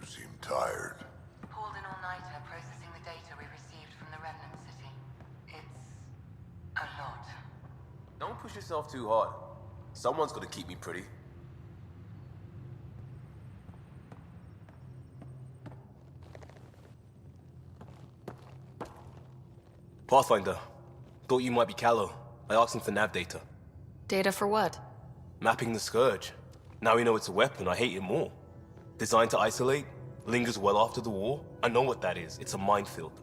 seem tired. Pulled an all-nighter processing the data we received from the Remnant City. It's a lot. Don't push yourself too hard. Someone's gonna keep me pretty. Pathfinder. Thought you might be Callow. I asked him for nav data. Data for what? Mapping the Scourge. Now we know it's a weapon, I hate it more. Designed to isolate, lingers well after the war. I know what that is. It's a minefield.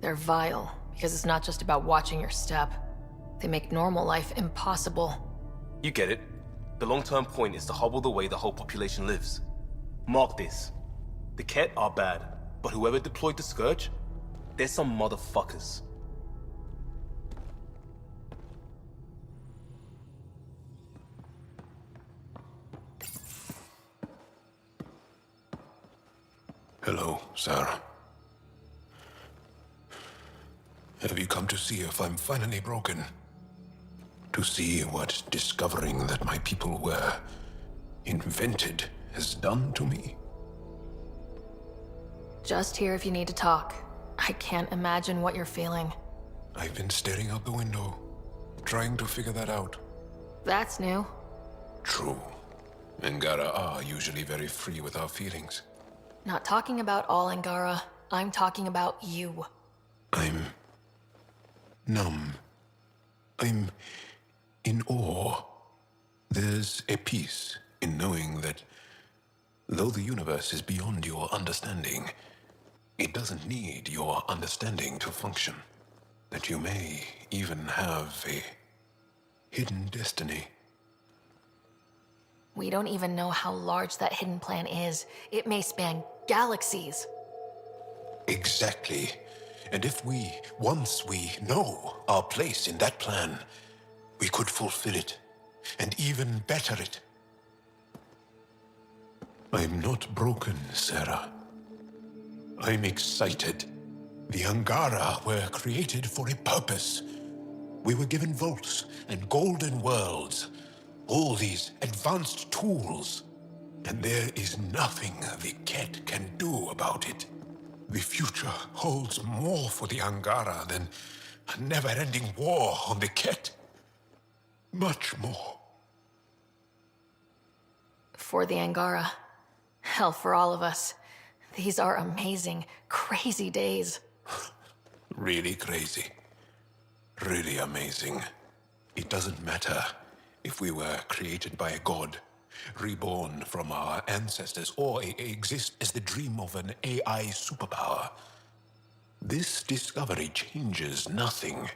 They're vile, because it's not just about watching your step. They make normal life impossible. You get it. The long-term point is to hobble the way the whole population lives. Mark this. The Ket are bad, but whoever deployed the Scourge, they're some motherfuckers. Hello, Sarah. Have you come to see if I'm finally broken? To see what discovering that my people were invented has done to me? Just here if you need to talk. I can't imagine what you're feeling. I've been staring out the window, trying to figure that out. That's new. True. Angara are usually very free with our feelings. Not talking about all Angara. I'm talking about you. I'm numb. I'm in awe. There's a peace in knowing that though the universe is beyond your understanding, it doesn't need your understanding to function. That you may even have a hidden destiny. We don't even know how large that hidden plan is. It may span galaxies. Exactly. And if once we know our place in that plan, we could fulfill it, and even better it. I'm not broken, Sarah. I'm excited. The Angara were created for a purpose. We were given vaults and golden worlds, all these advanced tools, and there is nothing the Ket can do about it. The future holds more for the Angara than a never-ending war on the Ket. Much more. For the Angara. Hell, for all of us. These are amazing, crazy days. Really crazy. Really amazing. It doesn't matter if we were created by a god, reborn from our ancestors, or exist as the dream of an AI superpower. This discovery changes nothing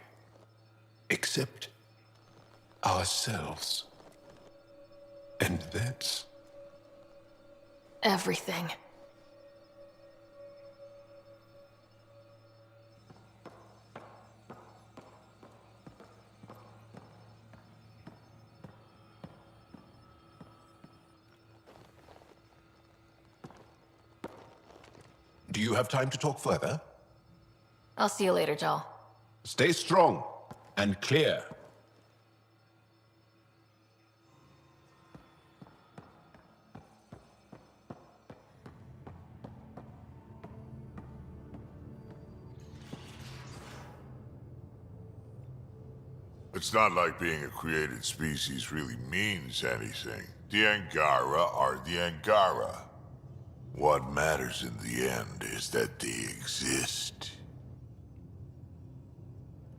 except ourselves. And that's everything. Do you have time to talk further? I'll see you later, Jal. Stay strong and clear. It's not like being a created species really means anything. The Angara are the Angara. What matters in the end is that they exist.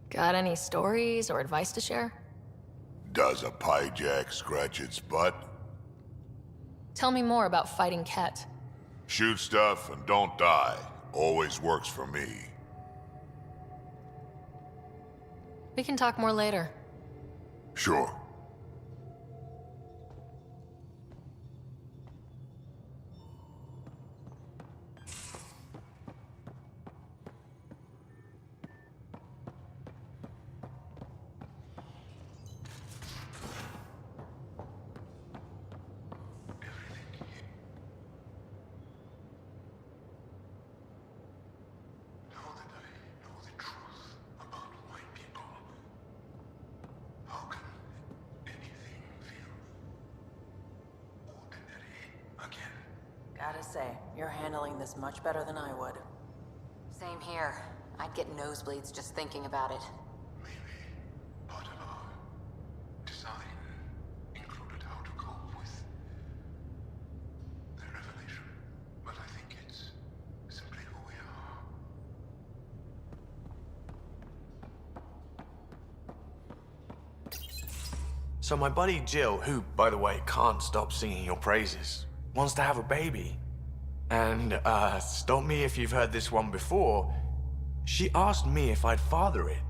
Got any stories or advice to share? Does a pyjak scratch its butt? Tell me more about fighting Ket. Shoot stuff and don't die. Always works for me. We can talk more later. Sure. Gotta say, you're handling this much better than I would. Same here. I'd get nosebleeds just thinking about it. Maybe part of our design included how to cope with the revelation. But I think it's simply who we are. So my buddy Jill, who, by the way, can't stop singing your praises, wants to have a baby. And, stop me if you've heard this one before, she asked me if I'd father it.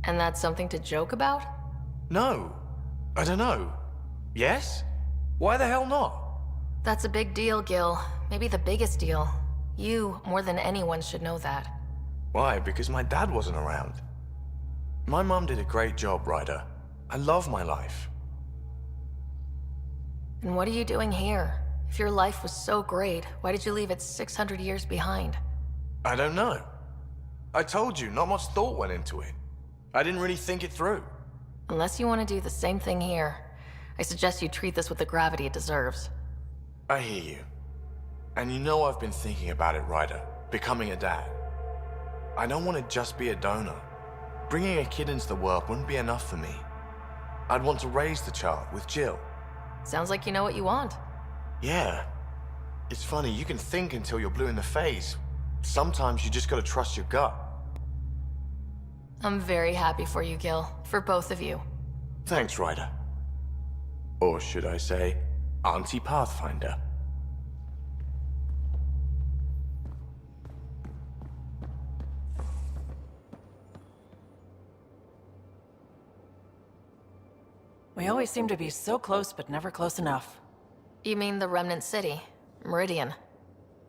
And that's something to joke about? No. I don't know. Yes? Why the hell not? That's a big deal, Gil. Maybe the biggest deal. You, more than anyone, should know that. Why? Because my dad wasn't around. My mum did a great job, Ryder. I love my life. And what are you doing here? If your life was so great, why did you leave it 600 years behind? I don't know. I told you, not much thought went into it. I didn't really think it through. Unless you want to do the same thing here, I suggest you treat this with the gravity it deserves. I hear you. And you know I've been thinking about it, Ryder. Becoming a dad. I don't want to just be a donor. Bringing a kid into the world wouldn't be enough for me. I'd want to raise the child with Jill. Sounds like you know what you want. Yeah. It's funny, you can think until you're blue in the face. Sometimes you just gotta trust your gut. I'm very happy for you, Gil. For both of you. Thanks, Ryder. Or should I say, Auntie Pathfinder. We always seem to be so close, but never close enough. You mean the Remnant City, Meridian?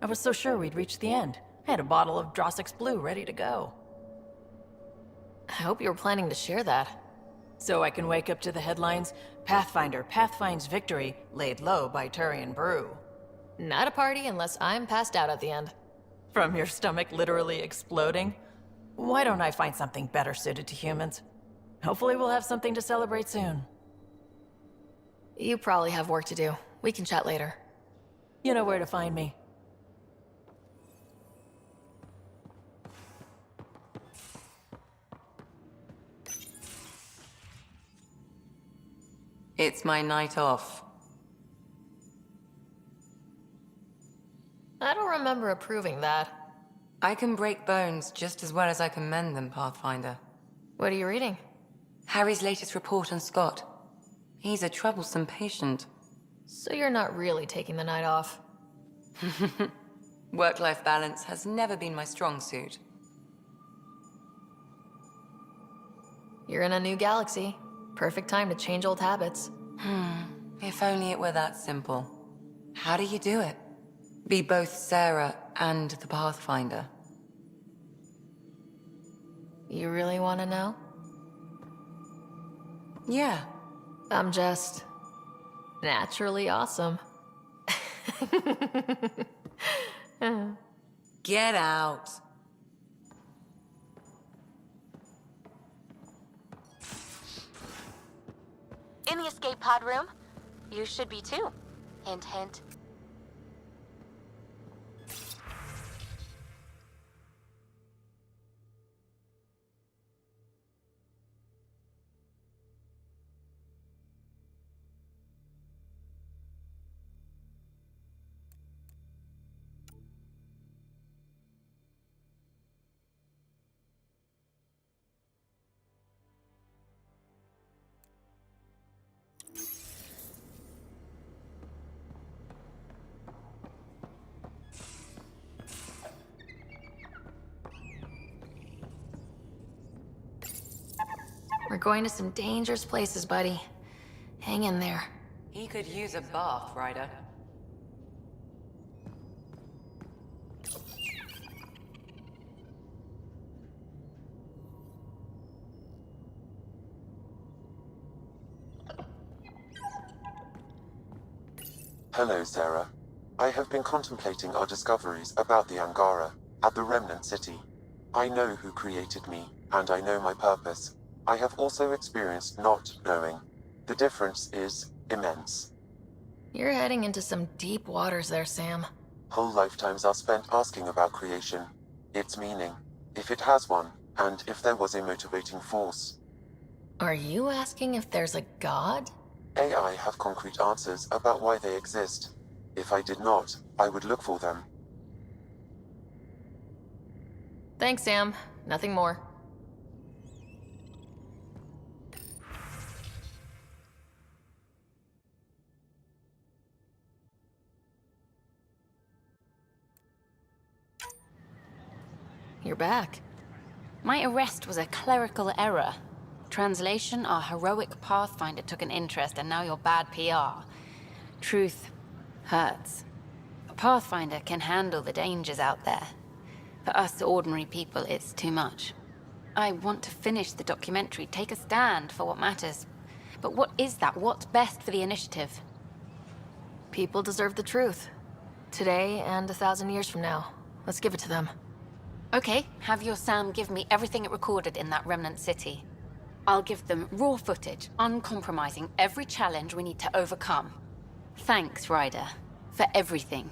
I was so sure we'd reach the end. I had a bottle of Drossix Blue ready to go. I hope you were planning to share that. So I can wake up to the headlines, Pathfinder pathfinds victory, laid low by Turian Brew. Not a party unless I'm passed out at the end. From your stomach literally exploding? Why don't I find something better suited to humans? Hopefully we'll have something to celebrate soon. You probably have work to do. We can chat later. You know where to find me. It's my night off. I don't remember approving that. I can break bones just as well as I can mend them, Pathfinder. What are you reading? Harry's latest report on Scott. He's a troublesome patient. So you're not really taking the night off. Work-life balance has never been my strong suit. You're in a new galaxy. Perfect time to change old habits. If only it were that simple. How do you do it? Be both Sarah and the Pathfinder. You really want to know? Yeah. I'm just naturally awesome. Get out. In the escape pod room. You should be too. Hint, hint. We're going to some dangerous places, buddy. Hang in there. He could use a bath, Ryder. Hello, Sarah. I have been contemplating our discoveries about the Angara at the Remnant City. I know who created me, and I know my purpose. I have also experienced not knowing. The difference is immense. You're heading into some deep waters there, Sam. Whole lifetimes are spent asking about creation, its meaning, if it has one, and if there was a motivating force. Are you asking if there's a god? AI have concrete answers about why they exist. If I did not, I would look for them. Thanks, Sam. Nothing more. You're back. My arrest was a clerical error. Translation, our heroic Pathfinder took an interest, and now you're bad PR. Truth hurts. A Pathfinder can handle the dangers out there. For us ordinary people, it's too much. I want to finish the documentary, take a stand for what matters. But what is that? What's best for the initiative? People deserve the truth. Today and 1,000 years from now. Let's give it to them. Okay, have your Sam give me everything it recorded in that remnant city. I'll give them raw footage, uncompromising every challenge we need to overcome. Thanks, Ryder, for everything.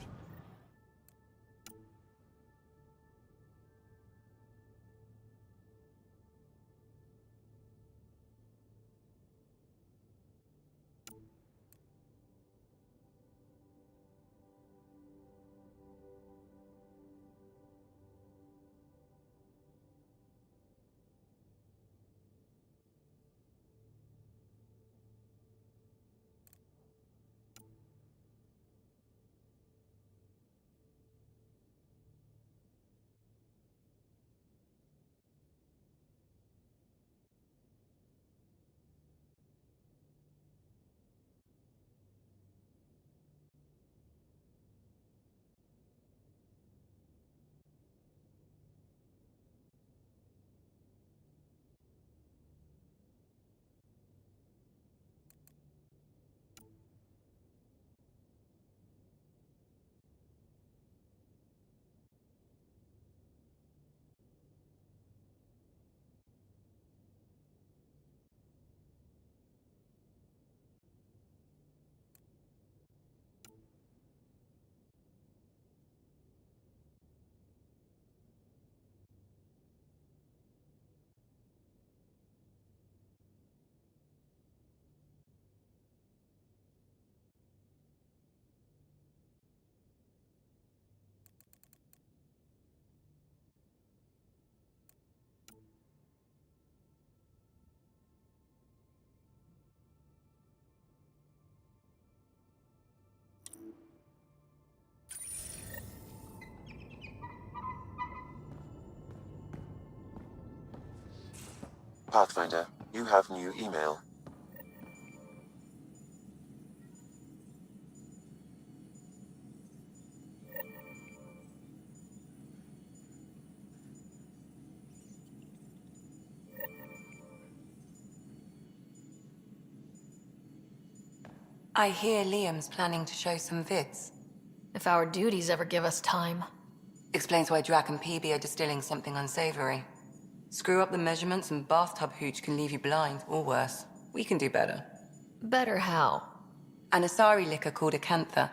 Pathfinder, you have new email. I hear Liam's planning to show some vids. If our duties ever give us time. Explains why Drac and PB are distilling something unsavory. Screw up the measurements and bathtub hooch can leave you blind, or worse. We can do better. Better how? An Asari liquor called Acantha.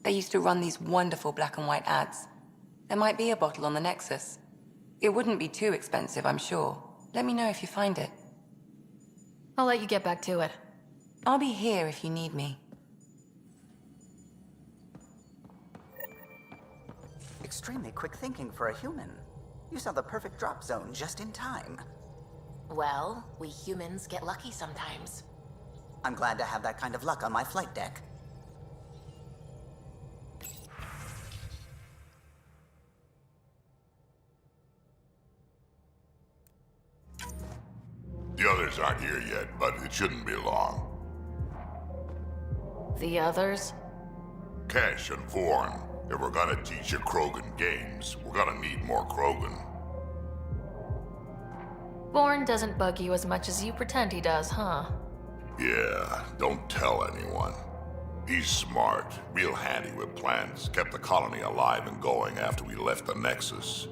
They used to run these wonderful black and white ads. There might be a bottle on the Nexus. It wouldn't be too expensive, I'm sure. Let me know if you find it. I'll let you get back to it. I'll be here if you need me. Extremely quick thinking for a human. You saw the perfect drop zone just in time. Well, we humans get lucky sometimes. I'm glad to have that kind of luck on my flight deck. The others aren't here yet, but it shouldn't be long. The others? Cash and Vorn. If we're gonna teach you Krogan games, we're gonna need more Krogan. Born doesn't bug you as much as you pretend he does, huh? Yeah, don't tell anyone. He's smart, real handy with plans, kept the colony alive and going after we left the Nexus.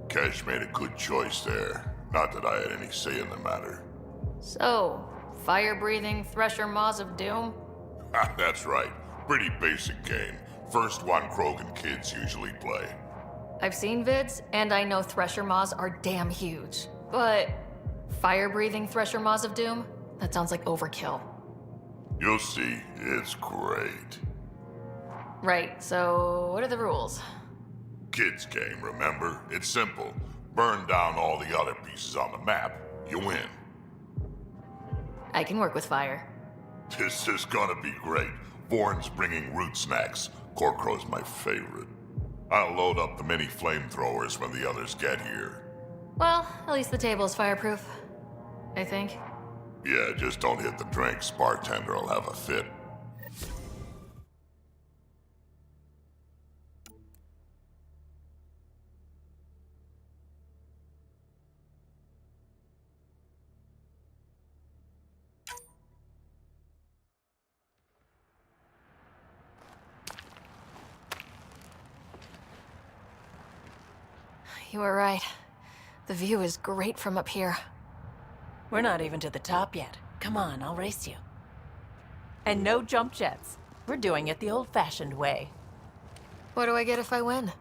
Kesh made a good choice there. Not that I had any say in the matter. So, fire-breathing thresher maws of doom? That's right. Pretty basic game. First one Krogan kids usually play. I've seen vids, and I know Thresher Maws are damn huge. But fire-breathing Thresher Maws of Doom? That sounds like overkill. You'll see, it's great. Right, so what are the rules? Kids game, remember? It's simple. Burn down all the other pieces on the map. You win. I can work with fire. This is gonna be great. Vorn's bringing root snacks. Corkrow's my favorite. I'll load up the mini flamethrowers when the others get here. Well, at least the table is fireproof. I think. Yeah, just don't hit the drinks. Bartender will have a fit. You were right. The view is great from up here. We're not even to the top yet. Come on, I'll race you. And no jump jets. We're doing it the old-fashioned way. What do I get if I win?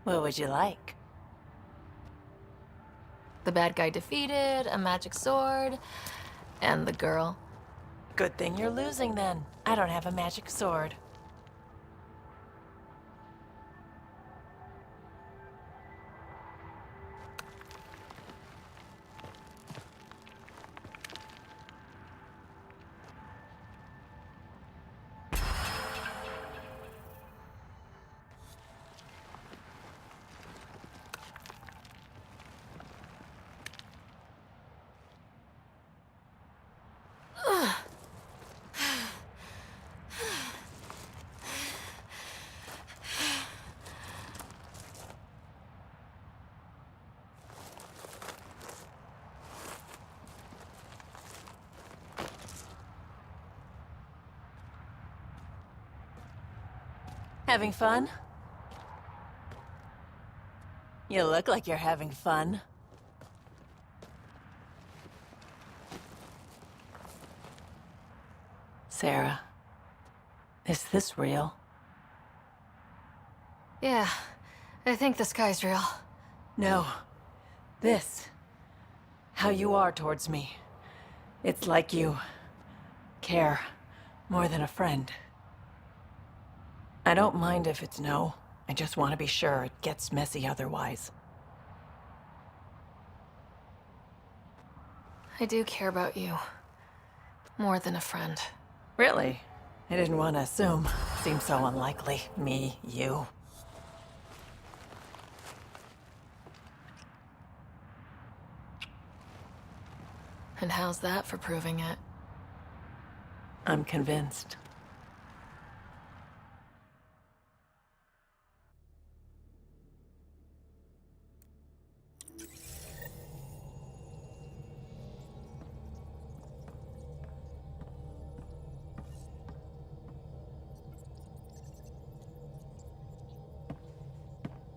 What would you like? The bad guy defeated, a magic sword, and the girl. Good thing you're losing then. I don't have a magic sword. Having fun? You look like you're having fun. Sarah, is this real? Yeah, I think the sky's real. No. This. How you are towards me. It's like you care more than a friend. I don't mind if it's no. I just want to be sure it gets messy otherwise. I do care about you. More than a friend. Really? I didn't want to assume. Seems so unlikely. Me, you. And how's that for proving it? I'm convinced.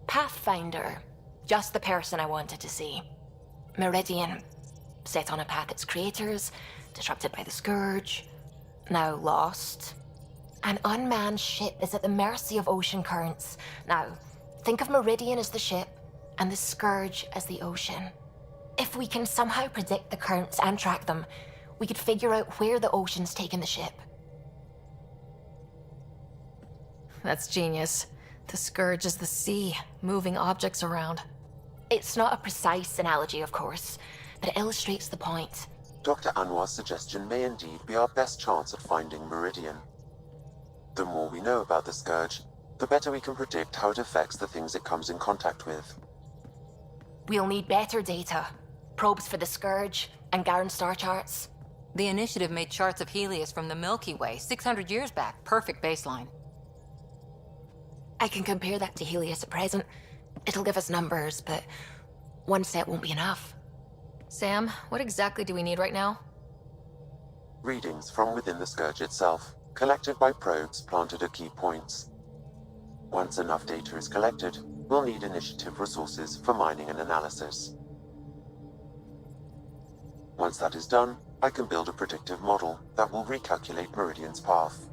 Pathfinder. Just the person I wanted to see. Meridian. Set on a path its creators, disrupted by the Scourge, now lost. An unmanned ship is at the mercy of ocean currents. Now, think of Meridian as the ship, and the Scourge as the ocean. If we can somehow predict the currents and track them, we could figure out where the ocean's taken the ship. That's genius. The Scourge is the sea, moving objects around. It's not a precise analogy, of course, but it illustrates the point. Dr. Anwar's suggestion may indeed be our best chance at finding Meridian. The more we know about the Scourge, the better we can predict how it affects the things it comes in contact with. We'll need better data. Probes for the Scourge, and Garen star charts. The Initiative made charts of Helios from the Milky Way 600 years back. Perfect baseline. I can compare that to Helios at present. It'll give us numbers, but one set won't be enough. Sam, what exactly do we need right now? Readings from within the Scourge itself, collected by probes planted at key points. Once enough data is collected, we'll need Initiative resources for mining and analysis. Once that is done, I can build a predictive model that will recalculate Meridian's path.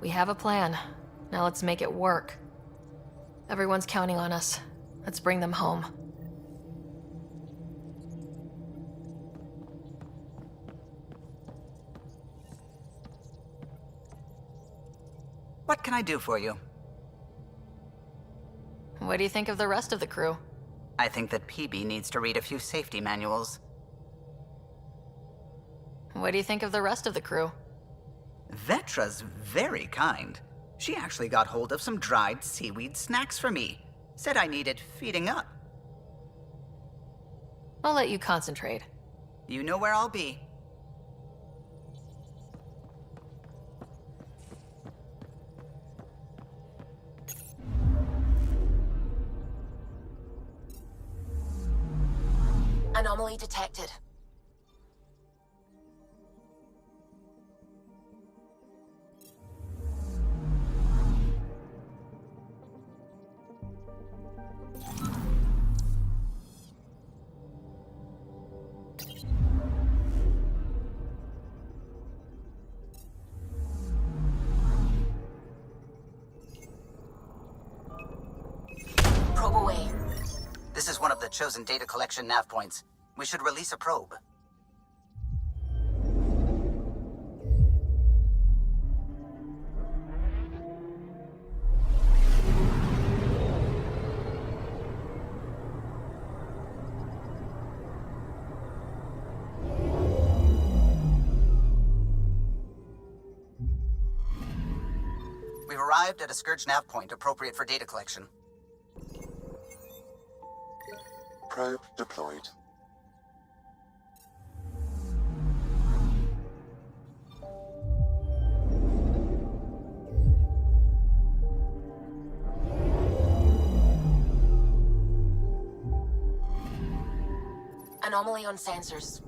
We have a plan. Now let's make it work. Everyone's counting on us. Let's bring them home. What can I do for you? What do you think of the rest of the crew? I think that PB needs to read a few safety manuals. What do you think of the rest of the crew? Vetra's very kind. She actually got hold of some dried seaweed snacks for me. Said I needed feeding up. I'll let you concentrate. You know where I'll be. Anomaly detected. Probe away. This is one of the chosen data collection nav points. We should release a probe. We've arrived at a Scourge nav point appropriate for data collection. Probe deployed. Anomaly on sensors.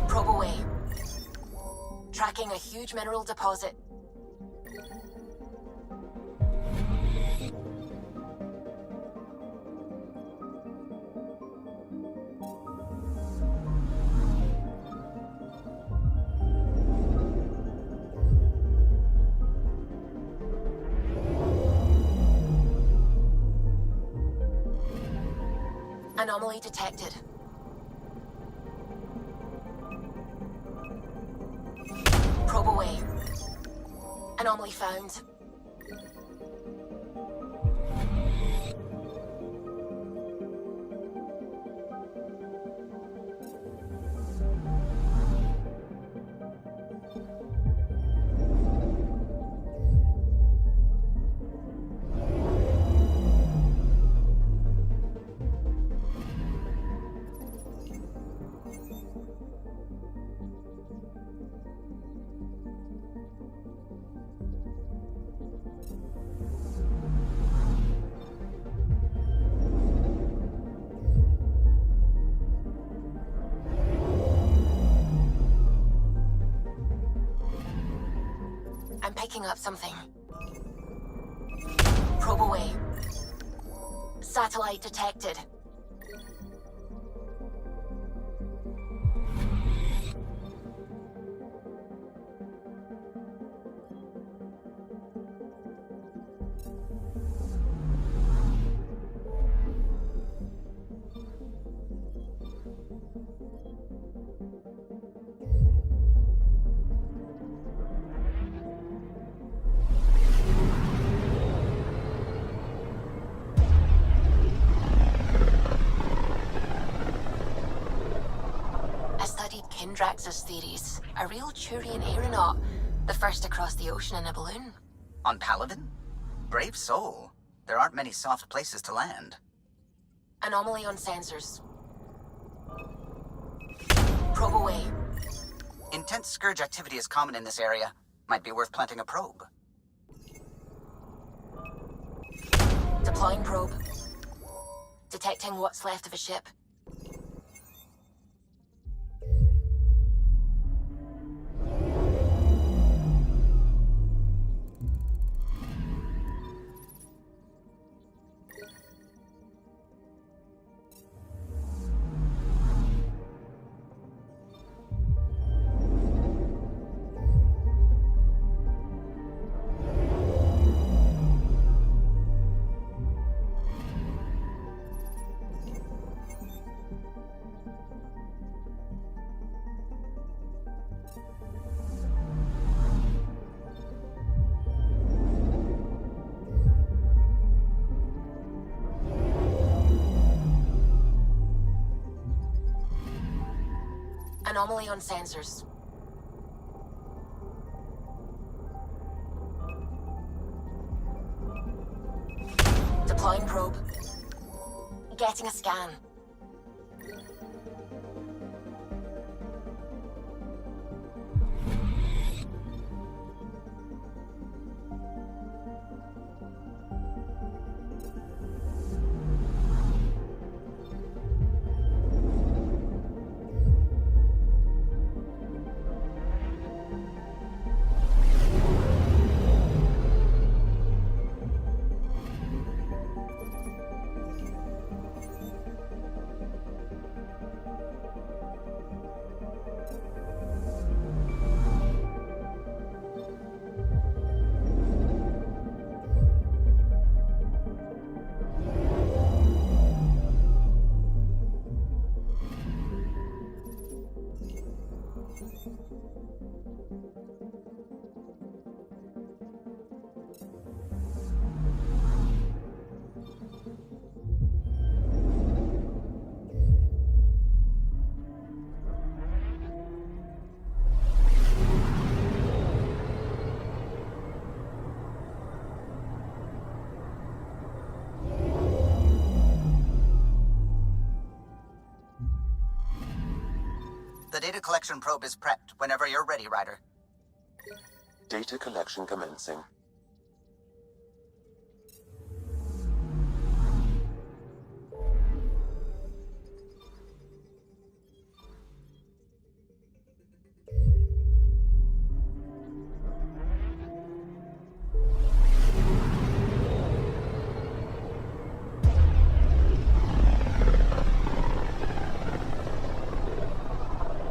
Probe away. Tracking a huge mineral deposit. Anomaly detected. Probe away. Anomaly found. I'm picking up something. Probe away. Satellite detected. Kindrax's theories. A real Turian aeronaut. The first to cross the ocean in a balloon. On Paladin? Brave soul. There aren't many soft places to land. Anomaly on sensors. Probe away. Intense Scourge activity is common in this area. Might be worth planting a probe. Deploying probe. Detecting what's left of a ship. Anomaly on sensors. Deploying probe. Getting a scan. The data collection probe is prepped whenever you're ready, Ryder. Data collection commencing.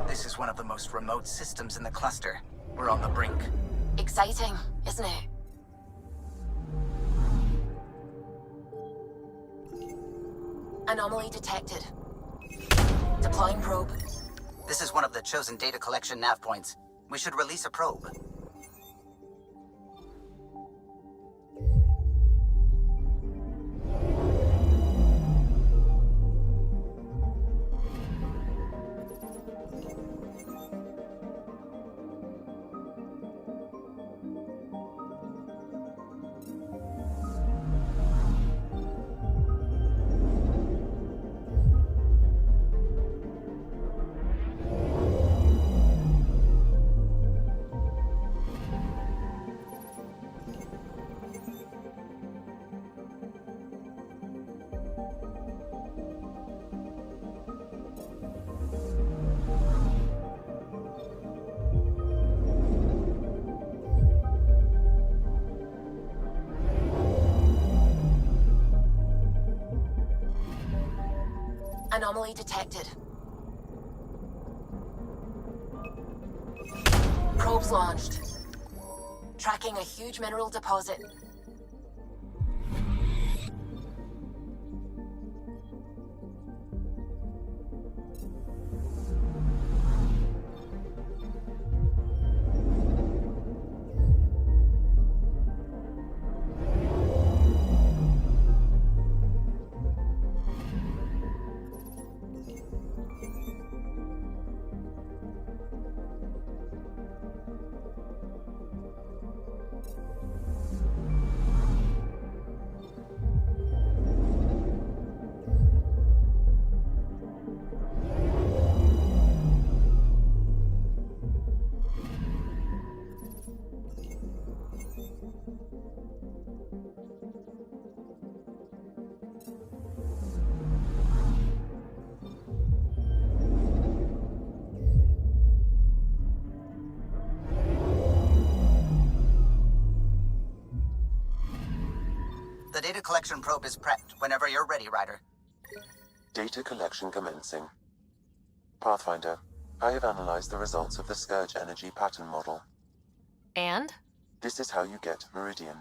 This is one of the most remote systems in the cluster. We're on the brink. Exciting, isn't it? Anomaly detected. Deploying probe. This is one of the chosen data collection nav points. We should release a probe. Anomaly detected. Probes launched. Tracking a huge mineral deposit. The data collection probe is prepped whenever you're ready, Ryder. Data collection commencing. Pathfinder, I have analyzed the results of the Scourge energy pattern model. And? This is how you get Meridian.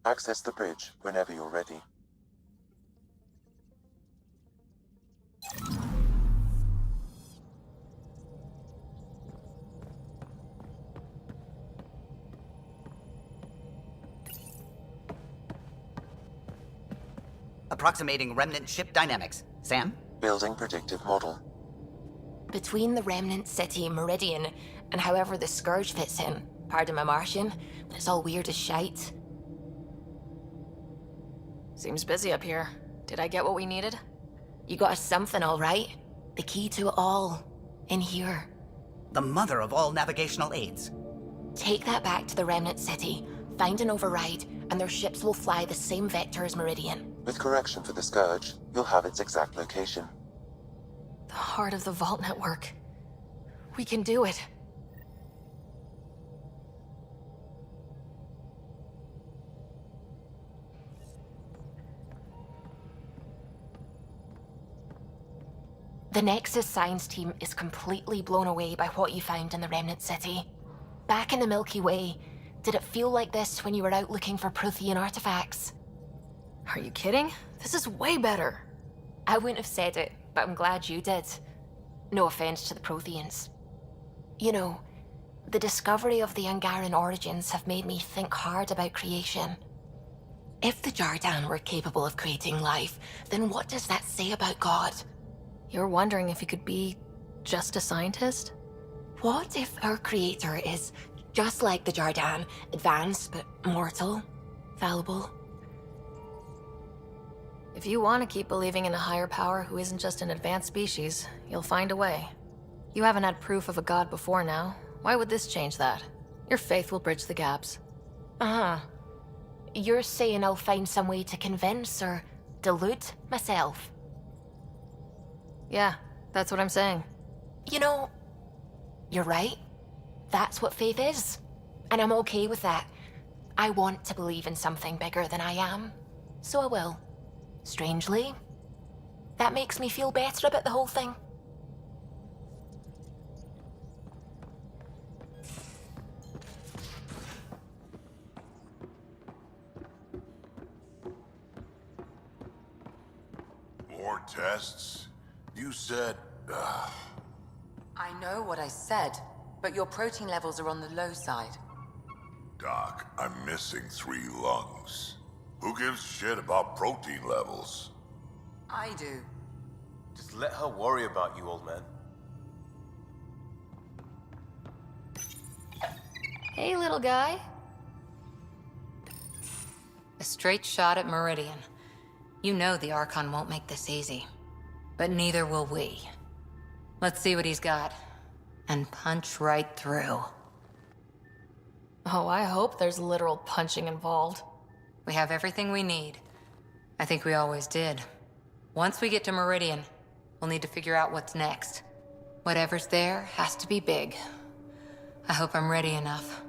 Access the bridge whenever you're ready. Approximating remnant ship dynamics. Sam? Building predictive model. Between the remnant city, Meridian, and however the Scourge fits in. Pardon my Martian, but it's all weird as shite. Seems busy up here. Did I get what we needed? You got us something, all right? The key to it all. In here. The mother of all navigational aids. Take that back to the remnant city, find an override, and their ships will fly the same vector as Meridian. With correction for the Scourge, you'll have its exact location. The heart of the Vault Network. We can do it. The Nexus science team is completely blown away by what you found in the remnant city. Back in the Milky Way, did it feel like this when you were out looking for Prothean artifacts? Are you kidding? This is way better. I wouldn't have said it, but I'm glad you did. No offense to the Protheans. You know, the discovery of the Angaran origins have made me think hard about creation. If the Jardan were capable of creating life, then what does that say about God? You're wondering if he could be just a scientist? What if our creator is just like the Jardan, advanced but mortal, fallible? If you want to keep believing in a higher power who isn't just an advanced species, you'll find a way. You haven't had proof of a god before now. Why would this change that? Your faith will bridge the gaps. Uh-huh. You're saying I'll find some way to convince or delude myself? Yeah, that's what I'm saying. You know, you're right. That's what faith is. And I'm okay with that. I want to believe in something bigger than I am. So I will. Strangely, that makes me feel better about the whole thing. More tests? You said... I know what I said, but your protein levels are on the low side. Doc, I'm missing 3 lungs. Who gives shit about protein levels? I do. Just let her worry about you, old man. Hey, little guy. A straight shot at Meridian. You know the Archon won't make this easy. But neither will we. Let's see what he's got. And punch right through. Oh, I hope there's literal punching involved. We have everything we need. I think we always did. Once we get to Meridian, we'll need to figure out what's next. Whatever's there has to be big. I hope I'm ready enough.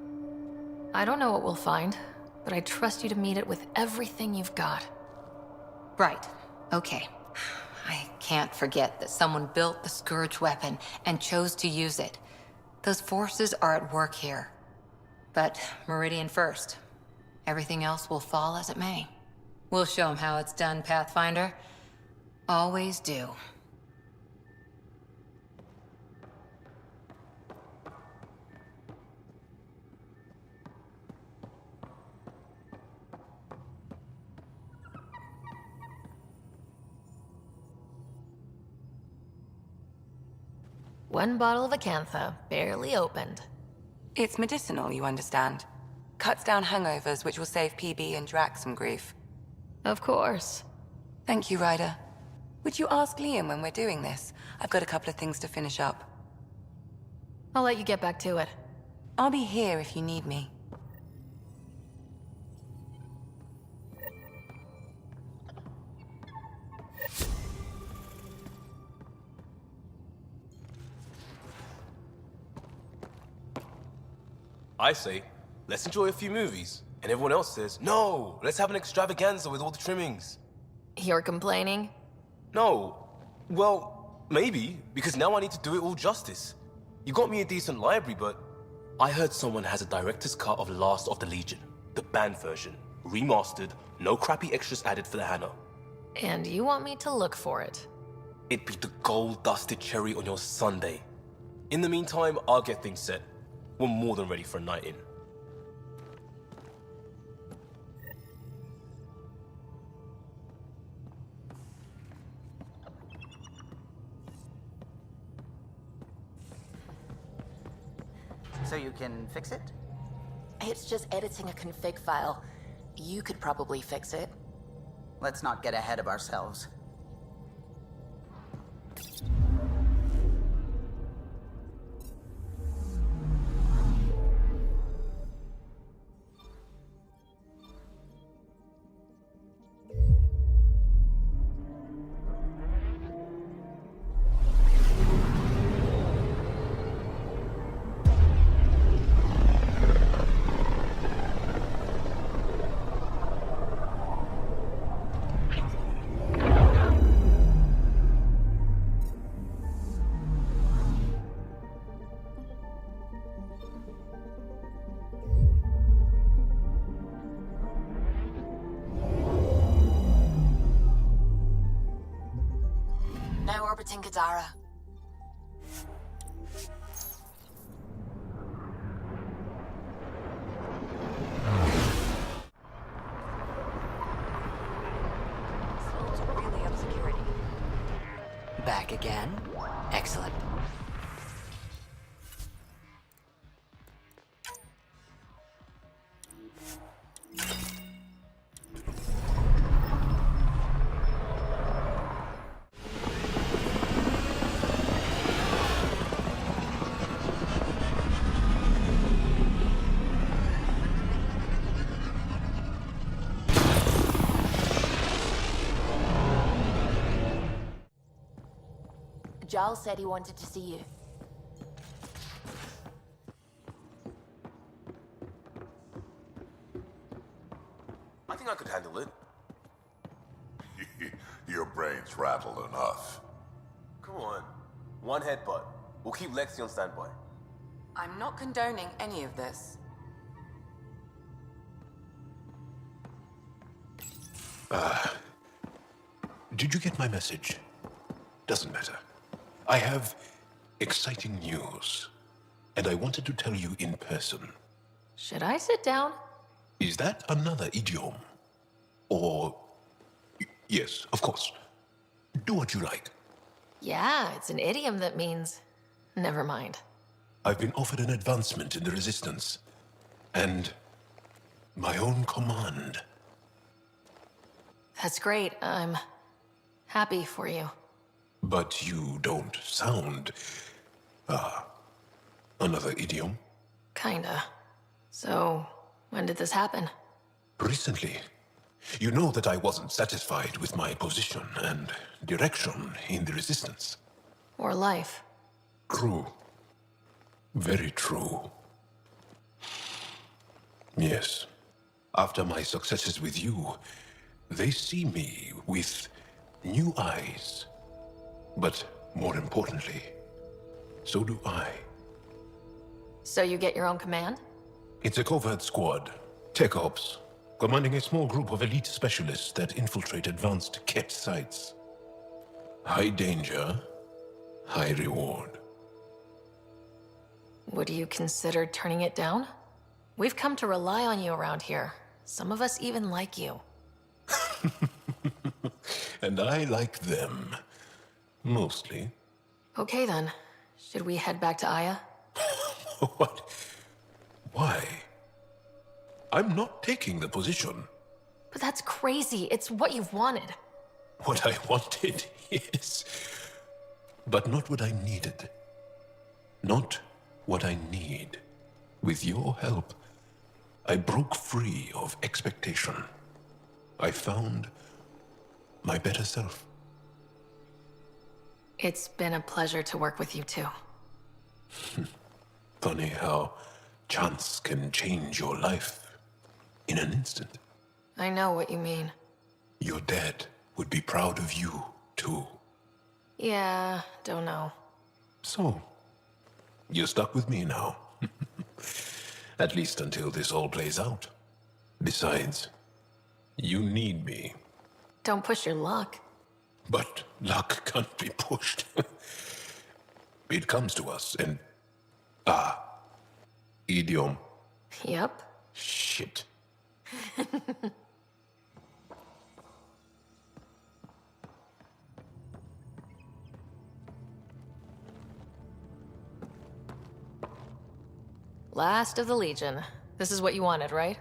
I don't know what we'll find, but I trust you to meet it with everything you've got. Right. Okay. I can't forget that someone built the Scourge weapon and chose to use it. Those forces are at work here. But Meridian first. Everything else will fall as it may. We'll show them how it's done, Pathfinder. Always do. One bottle of Acantha, barely opened. It's medicinal, you understand. Cuts down hangovers, which will save PB and Drax some grief. Of course. Thank you, Ryder. Would you ask Liam when we're doing this? I've got a couple of things to finish up. I'll let you get back to it. I'll be here if you need me. I say, let's enjoy a few movies. And everyone else says, no, let's have an extravaganza with all the trimmings. You're complaining? No. Well, maybe, because now I need to do it all justice. You got me a decent library, but I heard someone has a director's cut of Last of the Legion, the banned version, remastered, no crappy extras added for the Hannah. And you want me to look for it? It'd be the gold-dusted cherry on your sundae. In the meantime, I'll get things set. We're more than ready for a night in. So you can fix it? It's just editing a config file. You could probably fix it. Let's not get ahead of ourselves. Now orbiting Gadara. Really up security. Back again? Excellent. Giles said he wanted to see you. I think I could handle it. Your brains rattle enough. Come on. One headbutt. We'll keep Lexi on standby. I'm not condoning any of this. Did you get my message? Doesn't matter. I have exciting news, and I wanted to tell you in person. Should I sit down? Is that another idiom? Or... Yes, of course. Do what you like. Yeah, it's an idiom that means... Never mind. I've been offered an advancement in the Resistance, and my own command. That's great. I'm happy for you. But you don't sound... another idiom? Kinda. So, when did this happen? Recently. You know that I wasn't satisfied with my position and direction in the Resistance. Or life. True. Very true. Yes. After my successes with you, they see me with new eyes. But more importantly, so do I. So you get your own command? It's a covert squad, Tech Ops, commanding a small group of elite specialists that infiltrate advanced Ket sites. High danger, high reward. Would you consider turning it down? We've come to rely on you around here. Some of us even like you. And I like them. Mostly. Okay then. Should we head back to Aya? What? Why? I'm not taking the position. But that's crazy. It's what you've wanted. What I wanted, yes. But not what I needed. Not what I need. With your help, I broke free of expectation. I found my better self. It's been a pleasure to work with you too. Funny how chance can change your life in an instant. I know what you mean. Your dad would be proud of you, too. Yeah, don't know. So, you're stuck with me now. At least until this all plays out. Besides, you need me. Don't push your luck. But luck can't be pushed. It comes to us, and... idiom. Yep. Shit. last of the Legion. This is what you wanted, right?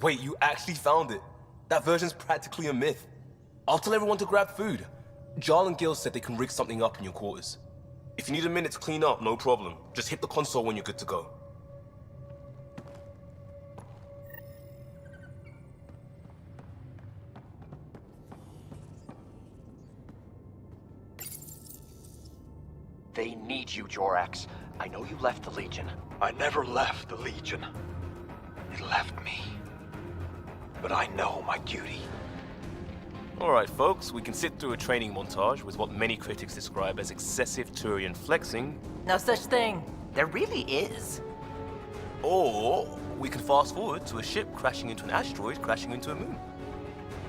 Wait, you actually found it? That version's practically a myth. I'll tell everyone to grab food. Jarl and Gil said they can rig something up in your quarters. If you need a minute to clean up, no problem. Just hit the console when you're good to go. They need you, Jorax. I know you left the Legion. I never left the Legion. It left me. But I know my duty. Alright folks, we can sit through a training montage with what many critics describe as excessive Turian flexing. No such thing. There really is. Or we can fast forward to a ship crashing into an asteroid crashing into a moon.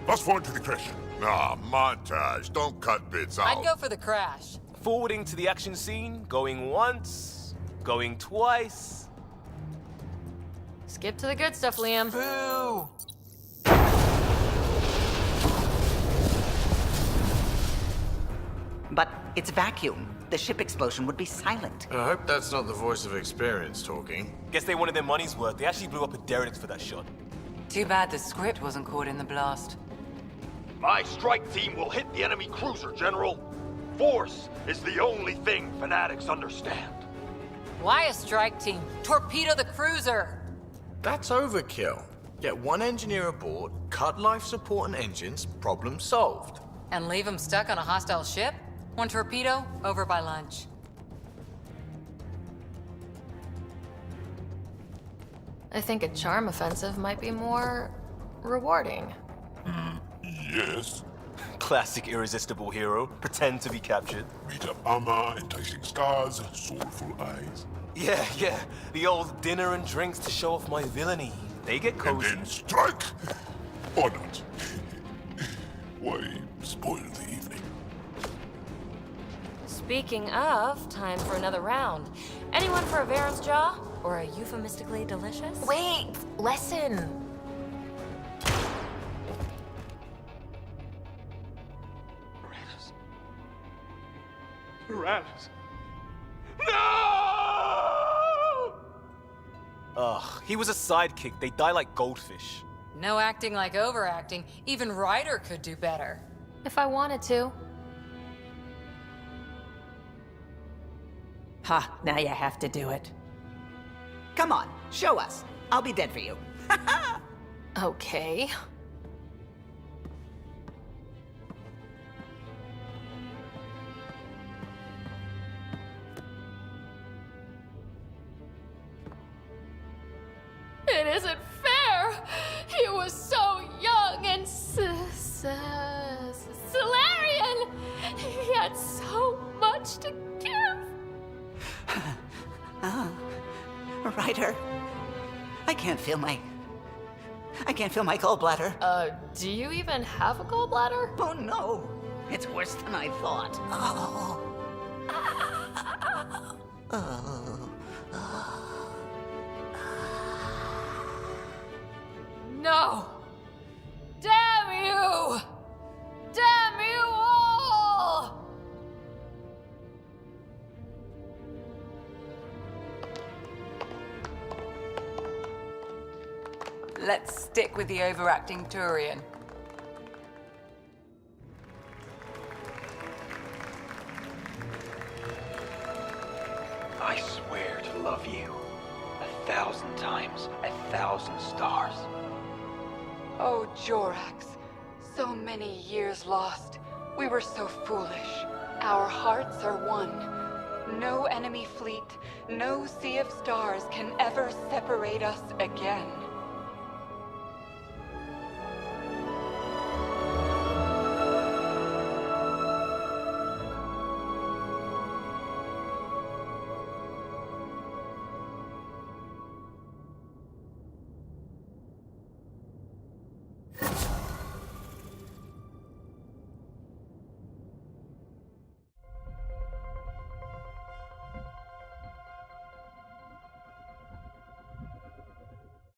Fast forward to the crash. Nah, montage. Don't cut bits out. I'd go for the crash. Forwarding to the action scene, going once, going twice. Skip to the good stuff, Liam. Boo! But it's vacuum. The ship explosion would be silent. I hope that's not the voice of experience talking. Guess they wanted their money's worth. They actually blew up a derelict for that shot. Too bad the script wasn't caught in the blast. My strike team will hit the enemy cruiser, General. Force is the only thing fanatics understand. Why a strike team? Torpedo the cruiser! That's overkill. Get one engineer aboard, cut life support and engines, problem solved. And leave them stuck on a hostile ship? One torpedo, over by lunch. I think a charm offensive might be more rewarding. Yes. Classic irresistible hero. Pretend to be captured. Beat up armor, enticing scars, soulful eyes. Yeah. The old dinner and drinks to show off my villainy. They get cozy. And then strike! Or not. Why spoil the evening? Speaking of, time for another round. Anyone for a Varen's Jaw? Or a euphemistically delicious? Wait! Lesson! Tyrannus. No! Ugh, he was a sidekick. They die like goldfish. No acting like overacting. Even Ryder could do better. If I wanted to. Ha, now you have to do it. Come on, show us. I'll be dead for you. Okay. It isn't fair! He was so young and Solarian! He had so much to give! Ryder, I can't feel my gallbladder. Do you even have a gallbladder? Oh no, it's worse than I thought. No! Damn you! Damn you all! Let's stick with the overacting Turian. I swear to love you 1,000 times, 1,000 stars. Oh, Jorax. So many years lost. We were so foolish. Our hearts are one. No enemy fleet, no sea of stars can ever separate us again.